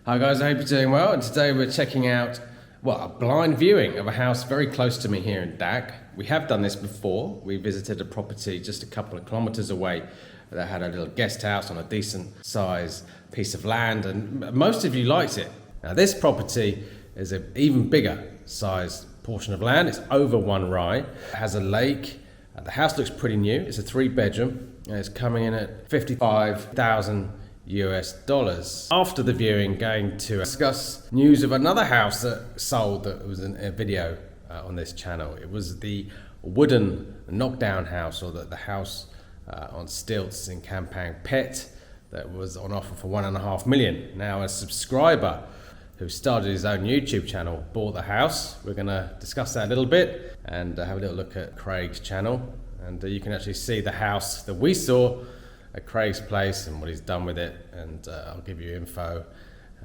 Hi guys, I hope you're doing well, and today we're checking out, well, a blind viewing of a house very close to me here in Dak. We have done this before. We visited a property just a couple of kilometres away that had a little guest house on a decent size piece of land, and most of you liked it. Now this property is an even bigger size portion of land. It's over one rai, it has a lake. The house looks pretty new. It's a 3-bedroom and it's coming in at $55,000 US. After the viewing, going to discuss news of another house that sold that was in a video on this channel. It was the wooden knockdown house, or the house on stilts in Kampang Pet that was on offer for $1.5 million. Now a subscriber who started his own YouTube channel bought the house. We're going to discuss that a little bit and have a little look at Craig's channel, and you can actually see the house that we saw at Craig's place and what he's done with it, and I'll give you info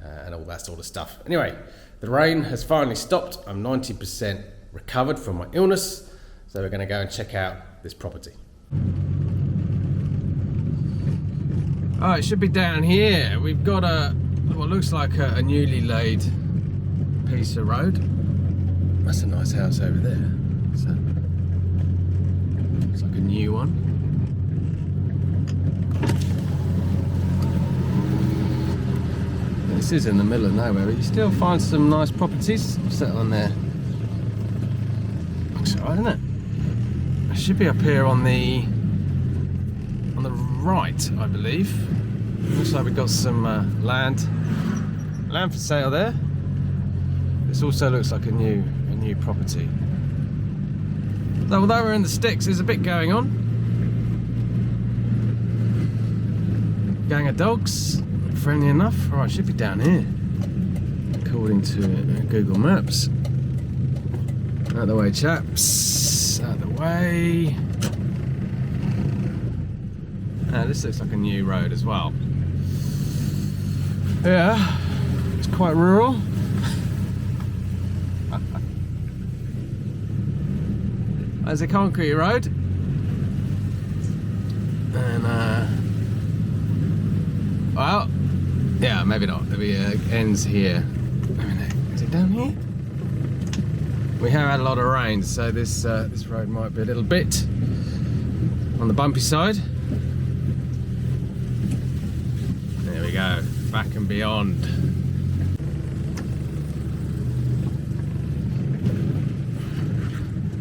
and all that sort of stuff. Anyway, the rain has finally stopped. I'm 90% recovered from my illness, so we're going to go and check out this property. Oh, it should be down here. We've got what looks like a newly laid piece of road. That's a nice house over there. So, looks like a new one. This is in the middle of nowhere, but you still find some nice properties set on there. Looks alright, doesn't it? It should be up here on the right, I believe. Looks like we've got some land for sale there. This also looks like a new property. So although we're in the sticks, there's a bit going on. Gang of dogs. Friendly enough. Right, should be down here according to Google Maps. Out of the way, chaps. Out of the way. This looks like a new road as well. Yeah, it's quite rural. There's a concrete road, and well, yeah, maybe not. Maybe ends here. Is it down here? We have had a lot of rain, so this road might be a little bit on the bumpy side. There we go, back and beyond.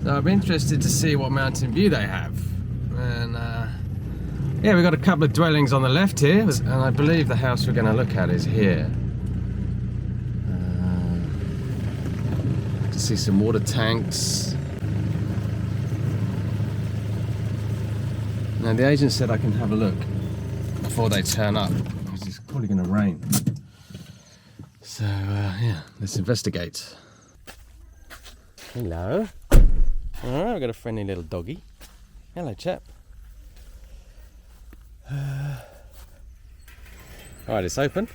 So I'm interested to see what mountain view they have, and yeah, we've got a couple of dwellings on the left here, and I believe the house we're going to look at is here. To see some water tanks. Now the agent said I can have a look before they turn up, because it's probably going to rain. So yeah, let's investigate. Hello. Alright, we've got a friendly little doggy. Hello, chap. Alright, it's open.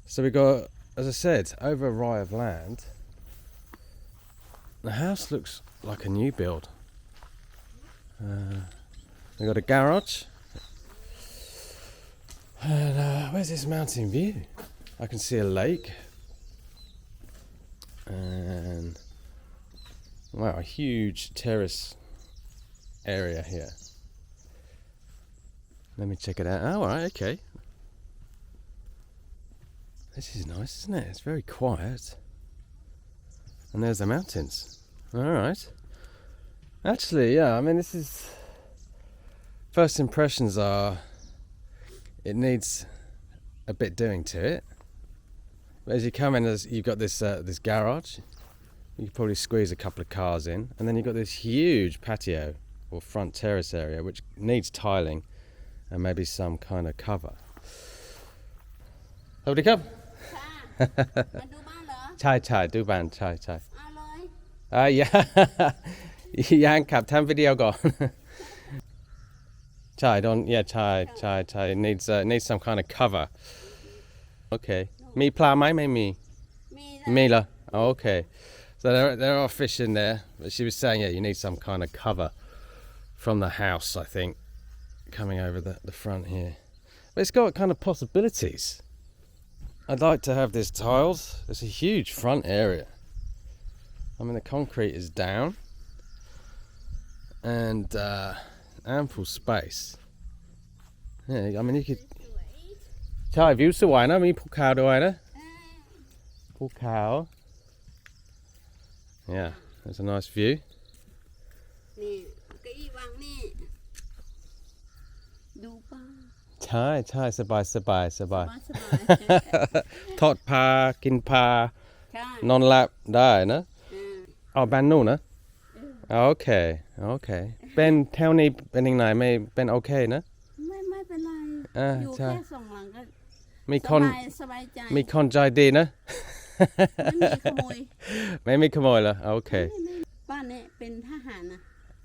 So we've got, as I said, over a rai of land. The house looks like a new build. We've got a garage. And where's this mountain view? I can see a lake. And wow, a huge terrace area here. Let me check it out. Oh, alright, okay. This is nice, isn't it? It's very quiet. And there's the mountains. Alright. Actually, yeah, I mean, this is... First impressions are... It needs a bit doing to it. But as you come in, you've got this garage. You can probably squeeze a couple of cars in. And then you've got this huge patio, or front terrace area, which needs tiling. And maybe some kind of cover. Howdy come. ใช่ดูบ้านใช่yeah ยังครับทำวิดีโอก่อน ใช่ don't yeah ใช่ it needs some kind of cover. Okay. มีปลาไหมไม่มีมีเหรอ oh, okay. So there are fish in there, but she was saying, yeah, you need some kind of cover from the house, I think, coming over the front here. But it's got kind of possibilities. I'd like to have this tiles. There's a huge front area. I mean, the concrete is down and ample space. Yeah, I mean, you could. ใช่วิวสวยนะมีภูเขาด้วยนะภูเขา Yeah, there's a nice view. นี่เก้าอี้วางนี่ดูป่ะ ใช่ใช่สบายสบายสบาย สบาย ทอดปลากินปลา ใช่ นอนหลับได้นะ อ่า บ้านนู่นนะโอเคโอเคเป็นแถวนี้เป็นยังไงไม่เป็นโอเคนะ ไม่เป็นไร อยู่ ใช่ แค่2 หลังก็ มีคน สบายใจ มีคนใจดีนะ ไม่มีขโมย ไม่มีขโมยเหรอโอเค บ้านนี้เป็นทหารนะ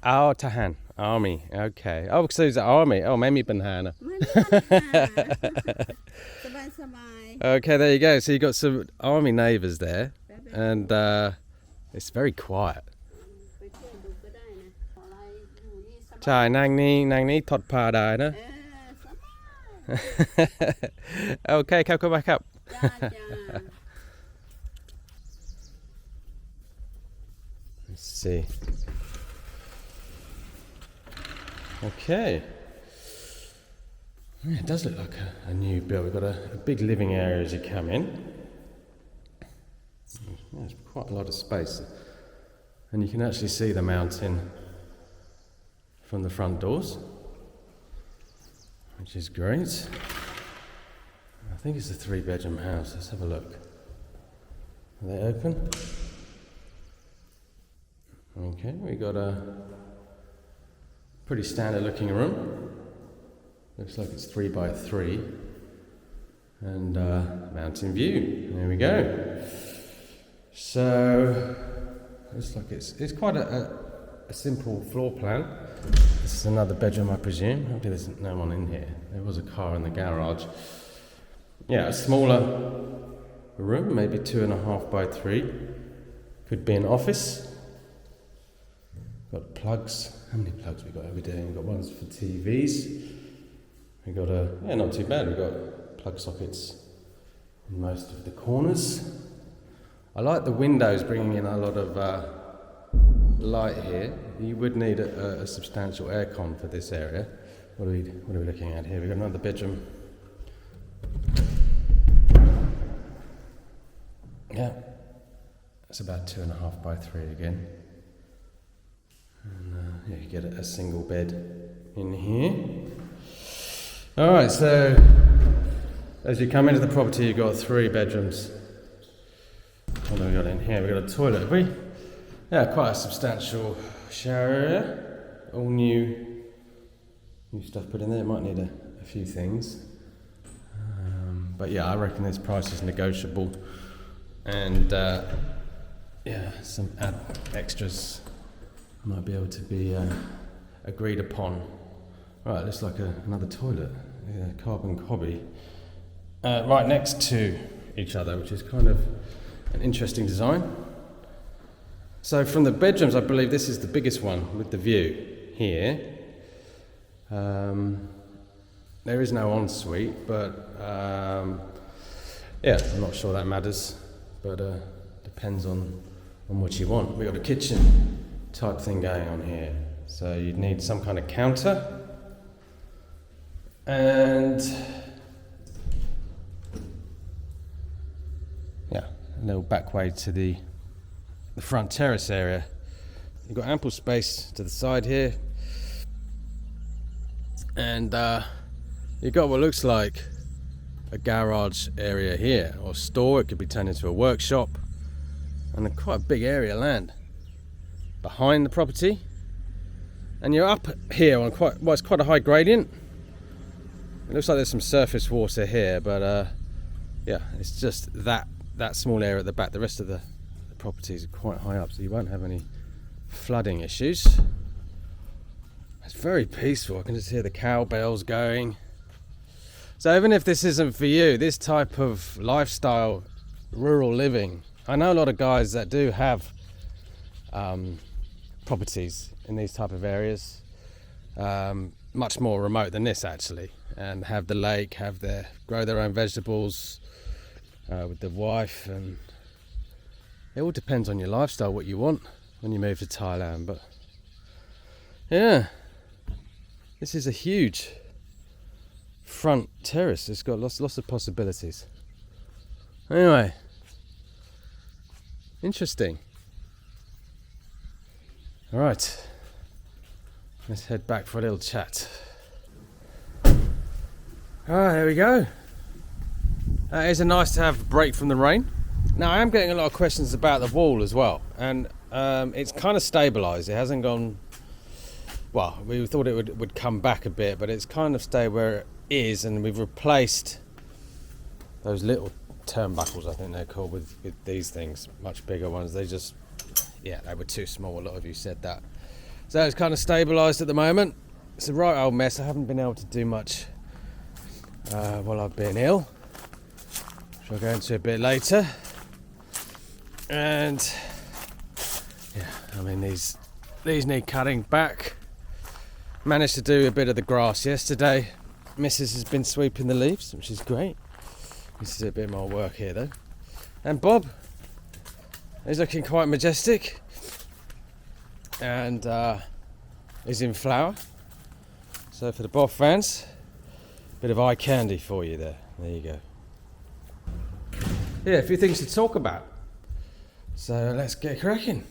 เอาทหาร army โอเคโอ้คือจะ army โอ้ไม่มีปัญหานะ ไม่มีปัญหาสบาย Okay, there you go. So you've got some army neighbours there, and it's very quiet. ไปเที่ยวดูก็ได้นะอะไรอยู่นี่สบาย ใช่นางนี้ทอดผ้าได้นะ สบาย โอเคครับเข้ามาครับ จ้า Let's see. Okay. Yeah, it does look like a new build. We've got a big living area as you come in. There's quite a lot of space. And you can actually see the mountain from the front doors, which is great. I think it's a 3-bedroom house. Let's have a look. Are they open? Okay, we got a pretty standard looking room. Looks like it's 3x3 and mountain view. There we go. So looks like it's quite a simple floor plan. This is another bedroom, I presume. Hopefully there's no one in here. There was a car in the garage. Yeah, a smaller room, maybe 2.5x3. Could be an office. Got plugs. How many plugs we got over there? We've got ones for TVs. We got not too bad. We've got plug sockets in most of the corners. I like the windows bringing in a lot of light here. You would need a substantial aircon for this area. What are we looking at here? We've got another bedroom. Yeah, it's about 2.5x3 again. And yeah, you get a single bed in here. Alright, so as you come into the property, you've got 3 bedrooms. What have we got in here? We've got a toilet, have we? Yeah, quite a substantial shower area. All new stuff put in there. It might need a few things. But yeah, I reckon this price is negotiable. And yeah, some extras might be able to be agreed upon. Right, looks like another toilet, carbon copy, right next to each other, which is kind of an interesting design. So from the bedrooms, I believe this is the biggest one with the view here. There is no ensuite, but yeah, I'm not sure that matters, but depends on what you want. We've got a kitchen type thing going on here, so you'd need some kind of counter. And yeah, a little back way to the front terrace area. You've got ample space to the side here, and you've got what looks like a garage area here, or store. It could be turned into a workshop, and quite a big area of land behind the property. And you're up here on it's quite a high gradient. It looks like there's some surface water here, but yeah, it's just that small area at the back. The rest of the properties are quite high up, so you won't have any flooding issues. It's very peaceful. I can just hear the cowbells going. So even if this isn't for you, this type of lifestyle, rural living, I know a lot of guys that do have properties in these type of areas. much more remote than this actually, and have the lake, grow their own vegetables with the wife, and it all depends on your lifestyle, what you want when you move to Thailand. But yeah, this is a huge front terrace. It's got lots of possibilities. Anyway, interesting. All right, let's head back for a little chat. All right, there we go. It's nice to have a break from the rain. Now, I am getting a lot of questions about the wall as well, and it's kind of stabilised. It hasn't gone, well, we thought it would come back a bit, but it's kind of stayed where it is, and we've replaced those little turnbuckles, I think they're called, with these things, much bigger ones. They were too small. A lot of you said that. So it's kind of stabilised at the moment. It's a right old mess. I haven't been able to do much while I've been ill, which I'll go into a bit later. And yeah, I mean, these need cutting back. Managed to do a bit of the grass yesterday. Mrs. has been sweeping the leaves, which is great. This is a bit more work here though. And Bob is looking quite majestic, and is in flower. So for the Bob fans, bit of eye candy for you there. There you go. Yeah, a few things to talk about. So let's get cracking.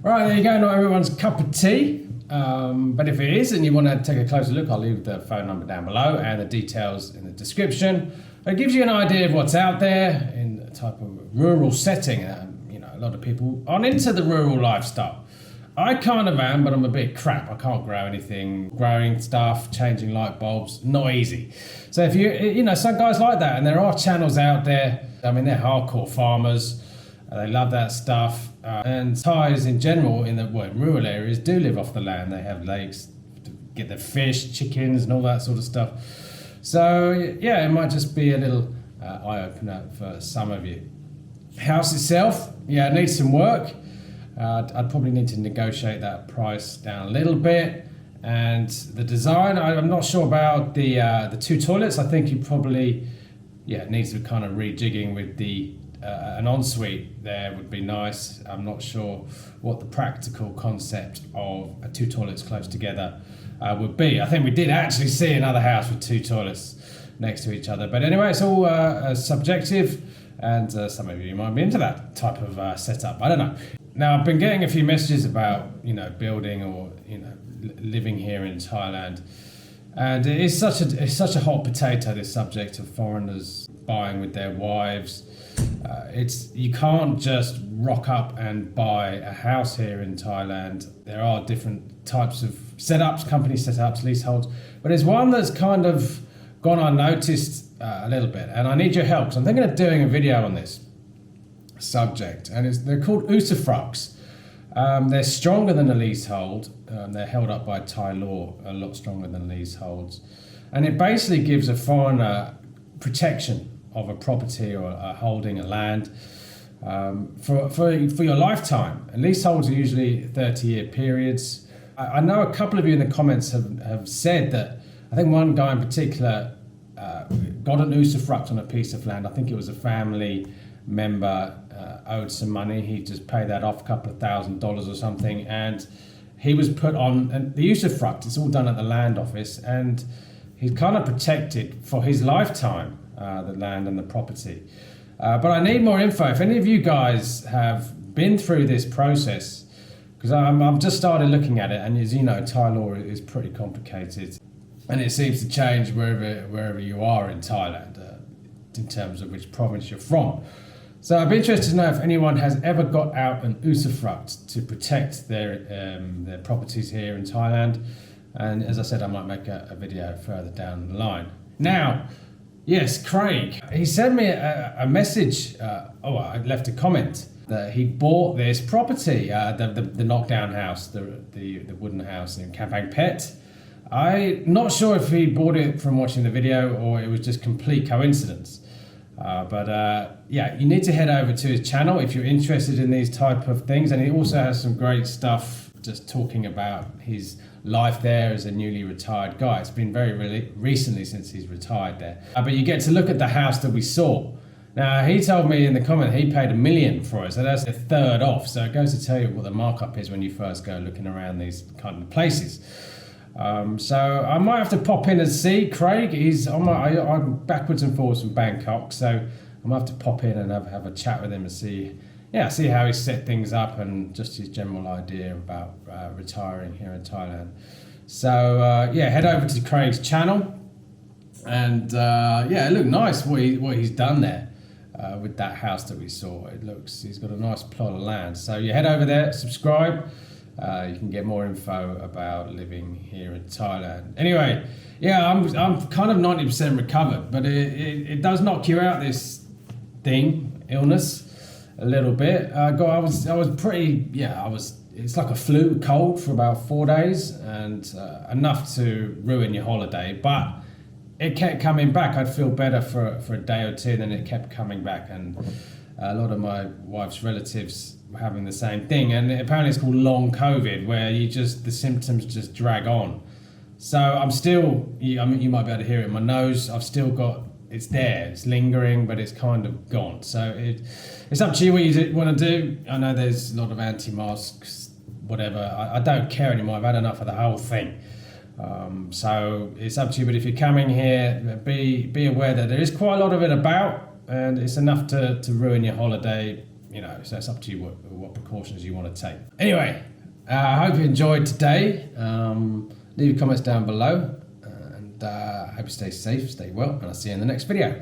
Right, there you go. Not everyone's cup of tea. But if it is and you want to take a closer look, I'll leave the phone number down below and the details in the description. It gives you an idea of what's out there in a type of rural setting. A lot of people aren't into the rural lifestyle. I kind of am, but I'm a bit crap. I can't grow anything. Growing stuff, changing light bulbs, not easy. So if some guys like that, and there are channels out there. I mean, they're hardcore farmers. They love that stuff. And Thais in general, in rural areas, do live off the land. They have lakes to get their fish, chickens, and all that sort of stuff. So yeah, it might just be a little eye-opener for some of you. House itself, it needs some work. I'd probably need to negotiate that price down a little bit. And the design, I'm not sure about the two toilets. I think you probably, it needs to kind of rejigging with an ensuite there would be nice. I'm not sure what the practical concept of two toilets close together would be. I think we did actually see another house with two toilets next to each other. But anyway, it's all subjective, and some of you might be into that type of setup. I don't know. Now, I've been getting a few messages about, building or, living here in Thailand. And it's such a hot potato, this subject of foreigners buying with their wives. You can't just rock up and buy a house here in Thailand. There are different types of setups, company setups, leaseholds, but there's one that's kind of gone unnoticed a little bit, and I need your help because I'm thinking of doing a video on this subject, and they're called USUFRUCTs. They're stronger than a leasehold. They're held up by Thai law, a lot stronger than leaseholds, and it basically gives a foreigner protection of a property or a holding, a land, for your lifetime. And leaseholds are usually 30-year periods. I know a couple of you in the comments have said that, I think one guy in particular got an usufruct on a piece of land. I think it was a family member owed some money. He just paid that off, a couple of $1,000s or something, and he was put on, and the usufruct, it's all done at the land office, and he's kind of protected for his lifetime, the land and the property. But I need more info. If any of you guys have been through this process, because I've just started looking at it, and as you know, Thai law is pretty complicated, and it seems to change wherever you are in Thailand, in terms of which province you're from. So I'd be interested to know if anyone has ever got out an usufruct to protect their properties here in Thailand. And as I said, I might make a video further down the line. Now, yes, Craig, he sent me a message, I left a comment that he bought this property, the knockdown house, the wooden house in Kampang Phet. I'm not sure if he bought it from watching the video or it was just complete coincidence. You need to head over to his channel if you're interested in these type of things. And he also has some great stuff just talking about his life there as a newly retired guy. It's been very really recently since he's retired there. But you get to look at the house that we saw. Now, he told me in the comment he paid $1 million for it, so that's a third off. So it goes to tell you what the markup is when you first go looking around these kind of places. So I might have to pop in and see Craig. I'm backwards and forwards from Bangkok, so I might have to pop in and have a chat with him and see how he's set things up and just his general idea about retiring here in Thailand. So head over to Craig's channel, and it looked nice what he's done there. With that house that we saw, he's got a nice plot of land. So you head over there, subscribe. You can get more info about living here in Thailand. Anyway, I'm kind of 90% recovered, but it does knock you out, this illness, a little bit. I was pretty, it's like a flu, cold for about 4 days, and enough to ruin your holiday, but it kept coming back. I'd feel better for a day or two, then it kept coming back, and a lot of my wife's relatives were having the same thing, and apparently it's called long COVID, where the symptoms just drag on. So I'm still, you might be able to hear it in my nose, I've still got, it's there, it's lingering, but it's kind of gone. So it's up to you what you want to do. I know there's a lot of anti-masks, whatever. I don't care anymore. I've had enough of the whole thing. So it's up to you, but if you're coming here, be aware that there is quite a lot of it about, and it's enough to ruin your holiday, so it's up to you what precautions you want to take. Anyway, I hope you enjoyed today. Leave your comments down below, and I hope you stay safe, stay well, and I'll see you in the next video.